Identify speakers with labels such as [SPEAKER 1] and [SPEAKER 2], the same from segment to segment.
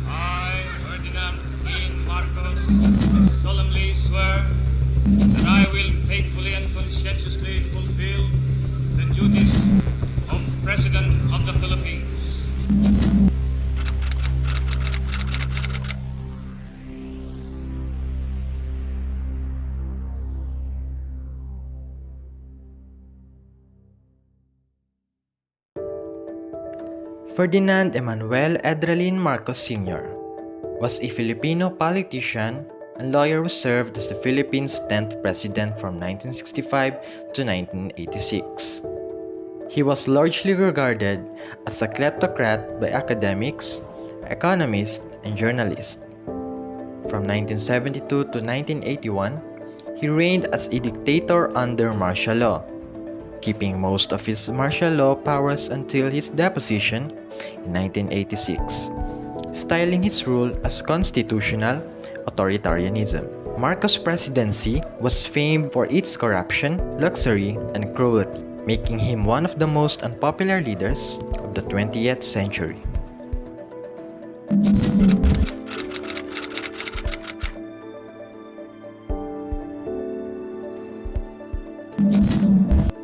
[SPEAKER 1] I, Ferdinand E. Marcos, solemnly swear that I will faithfully and conscientiously fulfill the duties of President of the Philippines.
[SPEAKER 2] Ferdinand Emanuel Edralin Marcos Sr. was a Filipino politician and lawyer who served as the Philippines' 10th president from 1965 to 1986. He was largely regarded as a kleptocrat by academics, economists, and journalists. From 1972 to 1981, he reigned as a dictator under martial law, keeping most of his martial law powers until his deposition in 1986, styling his rule as constitutional authoritarianism. Marcos' presidency was famed for its corruption, luxury, and cruelty, making him one of the most unpopular leaders of the 20th century.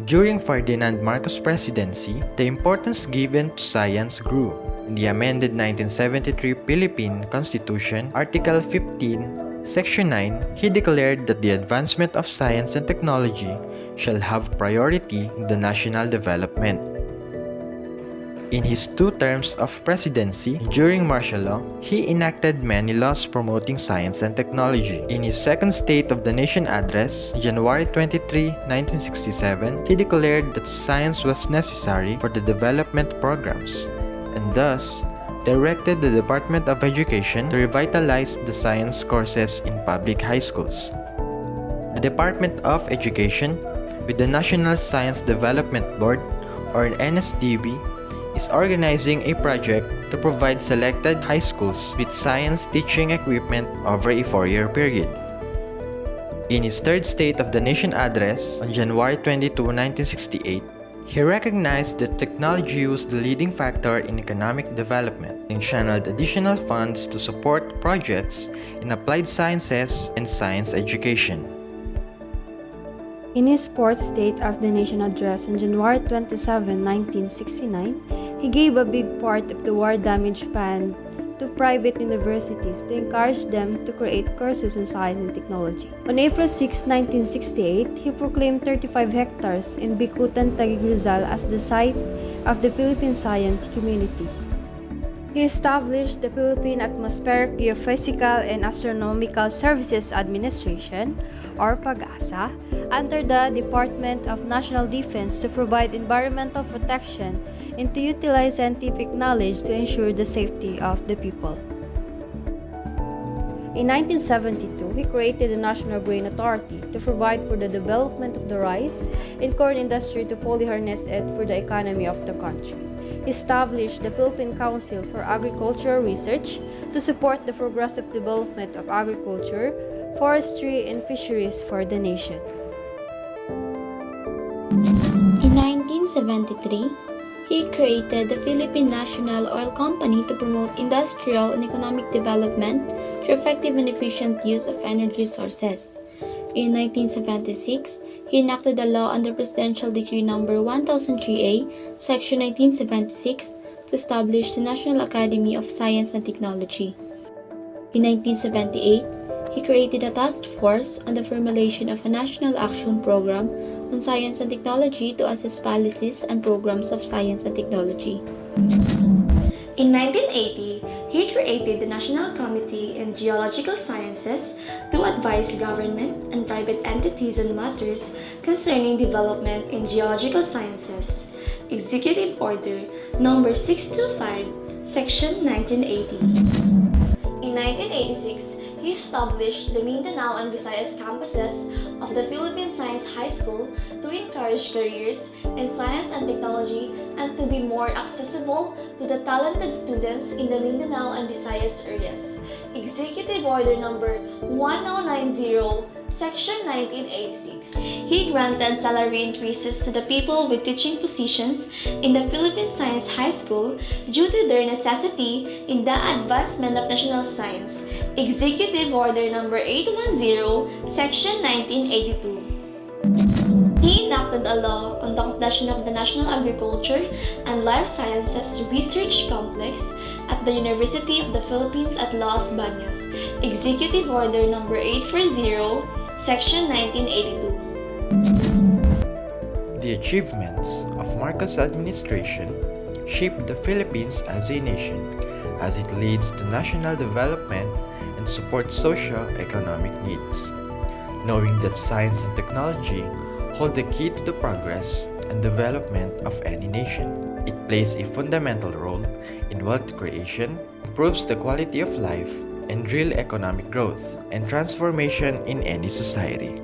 [SPEAKER 2] During Ferdinand Marcos' presidency, the importance given to science grew. In the amended 1973 Philippine Constitution, Article 15, Section 9, he declared that the advancement of science and technology shall have priority in the national development. In his 2 terms of presidency during martial law, he enacted many laws promoting science and technology. In his second State of the Nation address, January 23, 1967, he declared that science was necessary for the development programs, and thus directed the Department of Education to revitalize the science courses in public high schools. The Department of Education, with the National Science Development Board, or NSDB, is organizing a project to provide selected high schools with science teaching equipment over a 4-year period. In his third State of the Nation address on January 22, 1968, he recognized that technology was the leading factor in economic development and channeled additional funds to support projects in applied sciences and science education.
[SPEAKER 3] In his fourth State of the Nation address on January 27, 1969, he gave a big part of the war-damaged fund to private universities to encourage them to create courses in science and technology. On April 6, 1968, he proclaimed 35 hectares in Bicutan, Taguig Rizal as the site of the Philippine Science Community. He established the Philippine Atmospheric Geophysical and Astronomical Services Administration, or PAGASA, under the Department of National Defense to provide environmental protection and to utilize scientific knowledge to ensure the safety of the people. In 1972, he created the National Grain Authority to provide for the development of the rice and corn industry to fully harness it for the economy of the country. He established the Philippine Council for Agricultural Research to support the progressive development of agriculture, forestry, and fisheries for the nation.
[SPEAKER 4] In 1973, he created the Philippine National Oil Company to promote industrial and economic development through effective and efficient use of energy sources. In 1976, he enacted a law under Presidential Decree No. 1003A, Section 1976, to establish the National Academy of Science and Technology. In 1978, he created a task force on the formulation of a national action program on science and technology to assess policies and programs of science and technology.
[SPEAKER 5] In 1980, he created the National Committee in Geological Sciences to advise government and private entities on matters concerning development in geological sciences. Executive Order No. 625, Section 1980. In 1986, he established the Mindanao and Visayas campuses of the Philippine Science High School to encourage careers in science and technology and to be more accessible to the talented students in the Mindanao and Visayas areas. Executive Order No. 1090, Section 1986. He granted salary increases to the people with teaching positions in the Philippine Science High School due to their necessity in the advancement of national science. Executive Order Number 810, Section 1982. He enacted a law on the completion of the National Agriculture and Life Sciences Research Complex at the University of the Philippines at Los Baños. Executive Order Number 840, Section 1982.
[SPEAKER 2] The achievements of Marcos' administration shaped the Philippines as a nation, as it leads to national development and supports socio-economic needs. Knowing that science and technology hold the key to the progress and development of any nation, it plays a fundamental role in wealth creation, improves the quality of life, and real economic growth and transformation in any society.